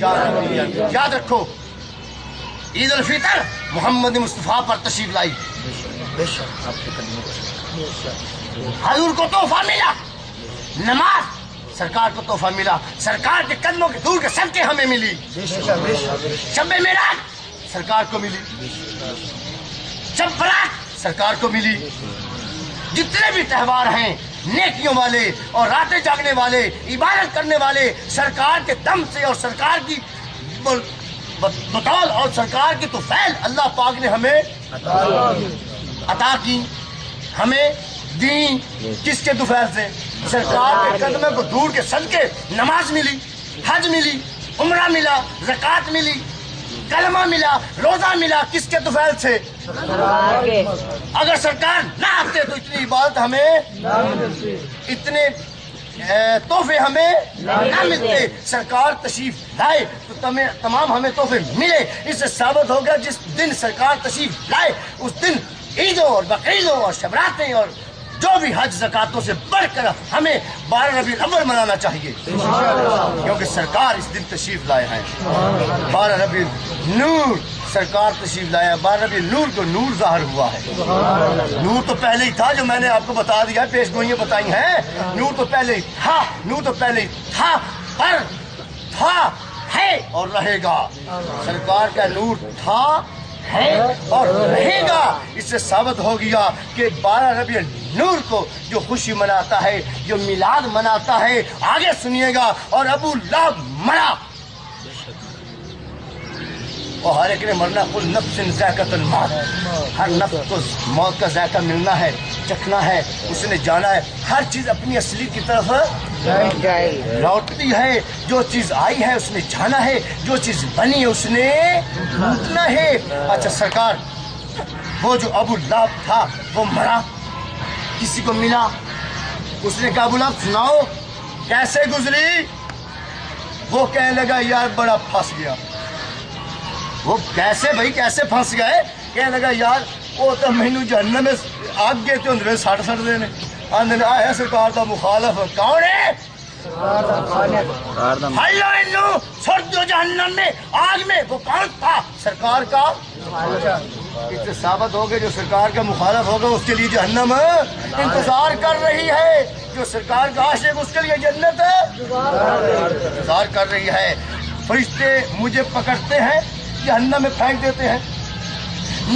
یاد رکھو عید الفطر محمد مصطفیٰ پر تشریف لائی، حضور کو تحفہ ملا، نماز سرکار کو تحفہ ملا، سرکار کے قدموں کے دور کے صدقے ہمیں ملی، شب معراج سرکار کو ملی، شب برات سرکار کو ملی، جتنے بھی تہوار ہیں نیکیوں والے اور راتیں جاگنے والے عبادت کرنے والے سرکار کے دم سے اور سرکار کی بطول اور سرکار کی توفیل اللہ پاک نے ہمیں عطا کی، ہمیں دین کس کے دوفیل سے؟ سرکار کے قدموں کو دور کے صدقے نماز ملی، حج ملی، عمرہ ملا، زکوٰۃ ملی، کلمہ ملا، روزہ ملا، کس کے دوفیل سے؟ اگر سرکار نہ آتے تو اتنی عبادت ہمیں، اتنے تحفے ہمیں نہ ملتے، سرکار تشریف لائے تو تمام ہمیں تحفے ملے۔ اس سے ثابت ہوگا جس دن سرکار تشریف لائے اس دن عیدوں اور بقرعیدوں اور شبراتیں اور جو بھی حج زکاتوں سے بڑھ کر ہمیں 12 ربیع الاول منانا چاہیے، کیونکہ سرکار اس دن تشریف لائے ہیں۔ 12 ربیع نور سرکار تشریف لایا، 12 ربیع نور کو نور ظاہر ہوا ہے۔ نور تو پہلے ہی تھا، جو میں نے آپ کو بتا دیا، پیش گوئیاں بتائی ہیں، نور تو پہلے ہی تھا، نور تو پہلے ہی تھا، پر تھا ہے اور رہے گا۔ سرکار کا نور تھا ہے اور رہے گا۔ اس سے ثابت ہو گیا کہ 12 ربیع نور کو جو خوشی مناتا ہے، جو میلاد مناتا ہے، آگے سنیے گا، اور ابو لہب مرا، اور ہر ایک نے مرنا، کل نفس ذائقۃ الموت، ہر نفس کو موت کا ذائقہ ملنا ہے، چکھنا ہے، اس نے جانا ہے، ہر چیز اپنی اصلی کی طرف لوٹتی ہے، جو چیز آئی ہے اس نے جانا ہے، جو چیز بنی ہے اس نے ٹوٹنا ہے۔ اچھا سرکار وہ جو ابو لہب تھا وہ مرا، کسی کو ملا، اس نے کہا ابو لہب سناؤ کیسے گزری؟ وہ کہنے لگا یار بڑا پھنس گیا۔ وہ کیسے بھائی کیسے پھنس گئے؟ کہنے لگا یار وہ تو مینو جہنم میں آگ گئے تھے اندر سٹ دینے، آندے آیا سرکار دا مخالف کون ہے؟ ہلو سٹ دو جہنم میں، آگ میں، وہ کون تھا؟ سرکار کا۔ اس سے ثابت ہو گئے جو سرکار کا مخالف ہوگا اس کے لیے جہنم انتظار کر رہی ہے، جو سرکار کا عاشق اس کے لیے جنت انتظار کر رہی ہے۔ فرشتے مجھے پکڑتے ہیں، جہنم میں پھینک دیتے ہیں،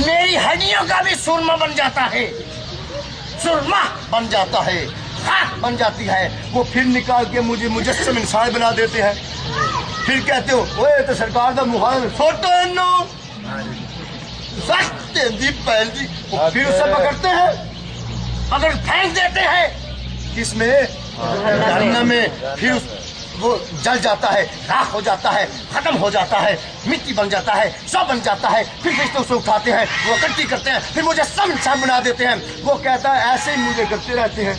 میری ہڈیوں کا بھی سرما بن جاتا ہے، سرما بن جاتا ہے، خاک بن جاتی ہے، وہ پھر نکال کے مجھے مجسم انسان بنا دیتے ہیں، پھر کہتے ہو وہ تو سرکار کا مخالف فوٹو سچتے دی پہل دی، پھر اسے پکڑتے ہیں، اگر پھینک دیتے ہیں کس میں؟ جہنم میں، پھر وہ جل جاتا ہے، راکھ ہو جاتا ہے، ختم ہو جاتا ہے، مٹی بن جاتا ہے، سب بن جاتا ہے، پھر فرشتے اسے اٹھاتے ہیں، وہ اکٹھی کرتے ہیں، پھر مجھے سب انسان بنا دیتے ہیں۔ وہ کہتا ہے ایسے ہی مجھے کرتے رہتے ہیں،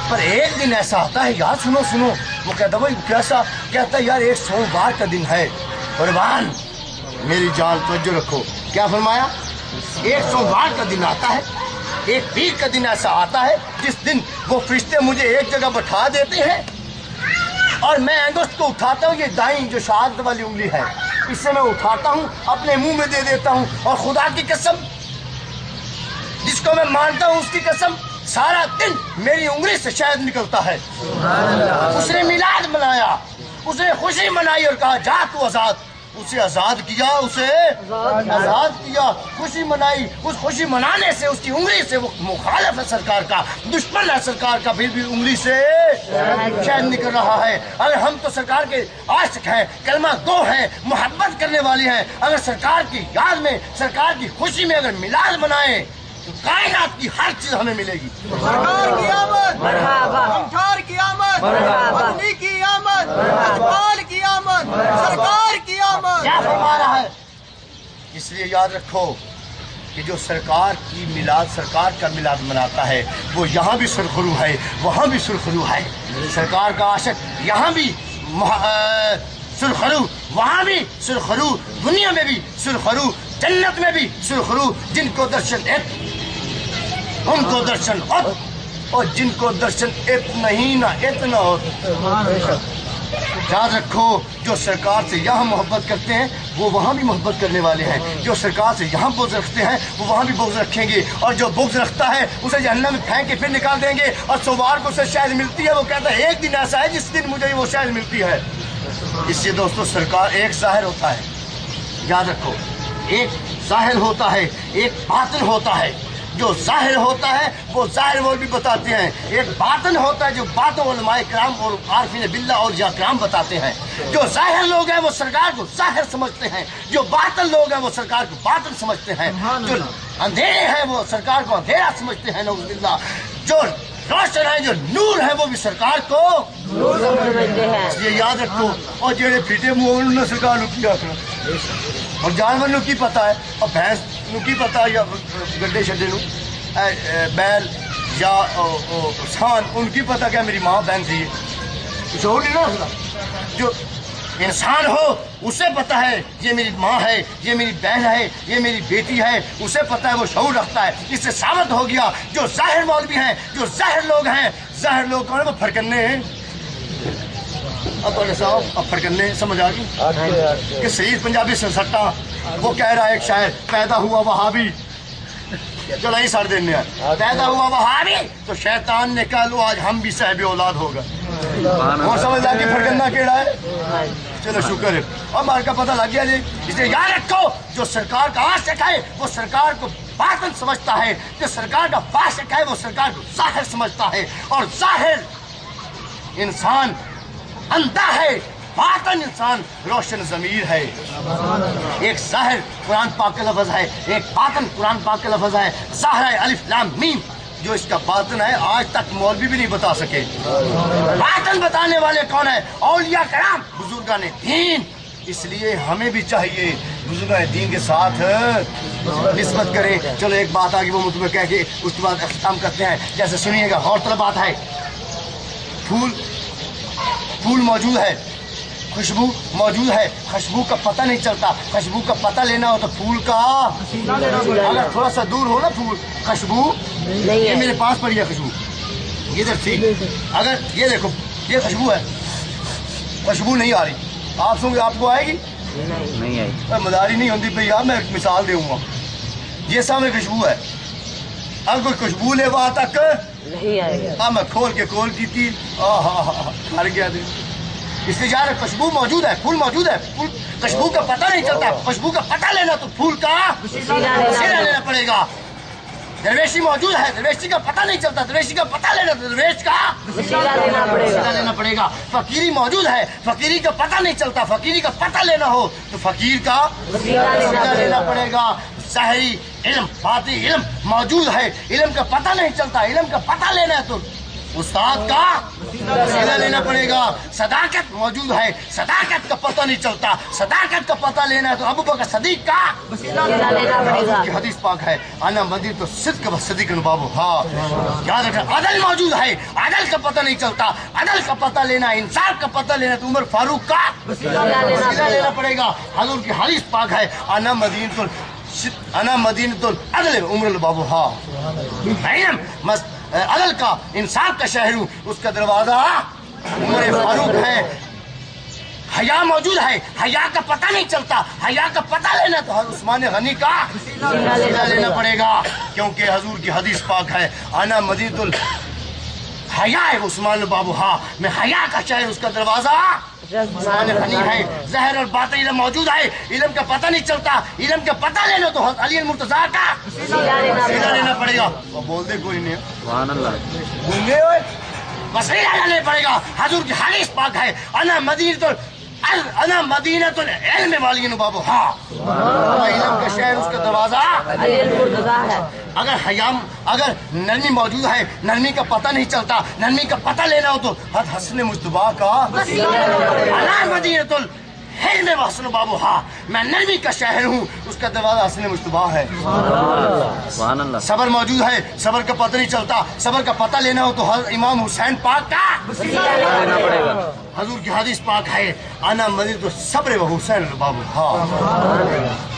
پر ایک دن ایسا آتا ہے یار سنو سنو، وہ کہتا ہے بھائی کیسا؟ کہتا ہے یار ایک سوموار کا دن ہے، قربان میری جان توجہ رکھو، کیا فرمایا؟ ایک سوموار کا دن آتا ہے، ایک پیر کا دن ایسا آتا ہے جس دن وہ فرشتے مجھے ایک جگہ بٹھا دیتے ہیں اور میں انگشت کو اٹھاتا ہوں، یہ دائیں جو شہادت والی انگلی ہے اس سے میں اٹھاتا ہوں، اپنے منہ میں دے دیتا ہوں، اور خدا کی قسم جس کو میں مانتا ہوں اس کی قسم سارا دن میری انگلی سے شہد نکلتا ہے۔ اس نے میلاد منایا، اس نے خوشی منائی اور کہا جا تو آزاد، اسے آزاد کیا، اسے آزاد کیا، خوشی منائی، اس خوشی منانے سے اس کی انگلی سے، وہ مخالف ہے سرکار کا، دشمن ہے سرکار کا، پھر بھی انگلی سے شہد نکل رہا ہے۔ اگر ہم تو سرکار کے عاشق ہیں، کلمہ گو ہیں، محبت کرنے والے ہیں، اگر سرکار کی یاد میں، سرکار کی خوشی میں اگر میلاد منائیں تو کائنات کی ہر چیز ہمیں ملے گی۔ سرکار کی آمد، سرکار کی آمد، مدنی کی آمد، اقبال کی آمد، سرکار کی آمد۔ کیا فرما رہا ہے؟ اس لیے یاد رکھو کہ جو سرکار کی میلاد، سرکار کا میلاد مناتا ہے وہ یہاں بھی سرخرو ہے، وہاں بھی سرخرو ہے، سرکار کا عاشق یہاں بھی سرخرو، وہاں بھی سرخرو، دنیا میں بھی سرخرو، جنت میں بھی سرخرو، جن کو درشن ایک ان کو درشن ات، اور جن کو درشن ات نہیں نہ اتنا ہوتا۔ याद रखो, जो सरकार से यहाँ मोहब्बत करते हैं वो वहाँ भी मोहब्बत करने वाले हैं, जो सरकार से यहाँ बुग़्ज़ रखते हैं वो वहाँ भी बुग़्ज़ रखेंगे, और जो बुग़्ज़ रखता है उसे जहन्नम में फेंक के फिर निकाल देंगे, और सोमवार को उसे शायद मिलती है, वो कहता है एक दिन ऐसा है जिस दिन मुझे वो शायद मिलती है। इससे दोस्तों सरकार एक ज़ाहिर होता है, याद रखो, एक ज़ाहिर होता है, एक बातिन होता है। जो ज़ाहिर होता है वो ज़ाहिर वो भी बताते हैं, एक बातिन होता है जो बातों उलमाए किराम और आरिफीन बिल्लाह और या किराम बताते हैं। जो ज़ाहिर लोग हैं वो सरकार को ज़ाहिर समझते हैं, जो बातिन लोग हैं वो सरकार को बातिन समझते हैं, जो अंधेरे हैं वो सरकार को अंधेरा समझते हैं, नऊज़ुबिल्लाह। जो रोशन है, जो नूर है, वो भी सरकार को नूर समझते हैं। ये याद रखो। और जेड़े फीटे मुंह ने सरकार नु की आखना, और जानवर नु की पता है, और भैंस नु की पता है, या गड्ढे शड्डे नु बैल या सान उनकी पता क्या मेरी माँ बहन थी, कुछ और नहीं ना। जो इंसान हो उसे पता है ये मेरी माँ है, ये मेरी बहन है, ये मेरी बेटी है, उसे पता है, वो शऊर रखता है। इससे साबित हो गया जो ज़ाहिर मौलवी हैं, जो ज़ाहिर लोग हैं, ज़ाहिर लोग कौन है, वो फरकन्ने हैं। अब साहब अब फरकन्ने समझ आ गई कि सही पंजाबी सन्सट्टा वो कह रहा है एक शायर, पैदा हुआ वहाबी, चलो ही सर देने पैदा हुआ वहाबी तो शैतान ने कहा लो आज हम भी साहिब औलाद होगा। और समझ आ कि फरकन्ना केड़ा है। चलो शुक्र है, और मार का पता लग गया जी। इसलिए याद रखो, जो सरकार का आशिक है वो सरकार को बातिन समझता है, जो सरकार का फासिक है वो सरकार को ज़ाहिर समझता है, और ज़ाहिर इंसान अंधा है, बातिन इंसान रोशन ज़मीर है। एक ज़ाहिर कुरान पाक का लफ्ज़ है, एक बातिन कुरान पाक का लफ्ज़ है। ज़ाहिर है अलिफ लाम मीम, जो इसका बातिन है आज तक मौलवी भी नहीं बता सके। बातिन बताने वाले कौन है, औलिया कराम बुजुर्गान दीन। इसलिए हमें भी चाहिए बुजुर्गान दीन के साथ निस्बत करें। चलो एक बात आगे वो मुझमें कह के उसके बाद अख्ताम करते हैं। जैसे सुनिएगा, गौरतलब बात है, फूल मौजूद है, खुशबू मौजूद है, खुशबू का पता नहीं चलता। खुशबू का पता लेना हो तो फूल का अगर थोड़ा सा दूर हो ना फूल, खुशबू ये मेरे पास पड़ी है खुशबू, ये इधर थी, अगर ये देखो ये खुशबू है, खुशबू नहीं आ रही, आप सुनोगे आपको आएगी नहीं आई, मदारी नहीं होती भैया। मैं एक मिसाल दूंगा, ये सामने खुशबू है, अगर कोई खुशबू ले वहां तक नहीं आएगा। मैं खोल की थी हार गया। इसलिए जा रहे खुशबू मौजूद है, फूल मौजूद है, फूल खुशबू का पता नहीं चलता। खुशबू का पता लेना तो फूल का वसीला लेना पड़ेगा। दरवेशी मौजूद है, दरवेशी का पता नहीं चलता, दरवेशी का पता लेना तो दरवेश का वसीला लेना पड़ेगा। फकीरी मौजूद है, फकीरी का पता नहीं चलता, फकीरी का पता लेना हो तो फकीर का वसीला लेना पड़ेगा। सहरी इल्म बाती इल्म मौजूद है, इल्म का पता नहीं चलता, इल्म का पता लेना है तो उस्ताद का वसीला लेना पड़ेगा। सदाकत मौजूद है, सदाकत का पता नहीं चलता, सदाकत का पता लेना है तो अबू बकर सदीक का वसीला लेना पड़ेगा। की हदीस पाक है, आना मंदिर तो सिद्क व सदीक बाबू। हाँ याद रखना, अदल मौजूद है, अदल का पता नहीं चलता, अदल का पता लेना, इंसाफ का पता लेना तो उमर फारूक का वसीला लेना पड़ेगा। हजूर की हदीस पाक है, आना मदीनतुल अदल उमरुल बाबू। हाँ अदल का इंसाफ का शहर हूँ, उसका दरवाजा उमर फारूक है। हया मौजूद है, हया का पता नहीं चलता, हया का पता लेना तो उस्मान गनी का वसीला लेना पड़ेगा, क्योंकि हजूर की हदीस पाक है, आना मदीनतुल हया है उस्मान बाबू। हाँ मैं हया का शहर, उसका दरवाजा उस्मान गनी है। जहर और बात इल्म मौजूद है, इल्म का पता नहीं चलता, इल्म का पता लेना तो अली मुर्तजा का वसीला लेना पड़ेगा। बोल दे कोई नहीं, वसीला लेना पड़ेगा। हजूर की हदीस पाक है, आना मदीनतुल इल्म वाली बाबू। हाँ इल्म का शहर, उसका दरवाजा है। अगर नरमी मौजूद है, नरमी का पता नहीं चलता, नरमी का पता लेना हो तो हसन मुस्तफा का आना मदीनतुल इल्म हसन बाबू। हाँ मैं नरमी का शहर हूँ, उसका दरवाजा हसन मुस्तफा है। सबर मौजूद है, सबर का पता नहीं चलता, सबर का पता लेना हो तो इमाम हुसैन पाक का वसीला लेना पड़ेगा। हजूर की हदीस पाक है, आना मदीन तो सब्र व हुसैन बाबू। हाँ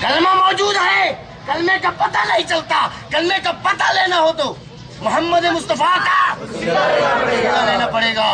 कलमा मौजूद है, कलमे का पता नहीं चलता, कलमे का पता लेना हो तो मोहम्मद मुस्तफा का वसीला लेना पड़ेगा।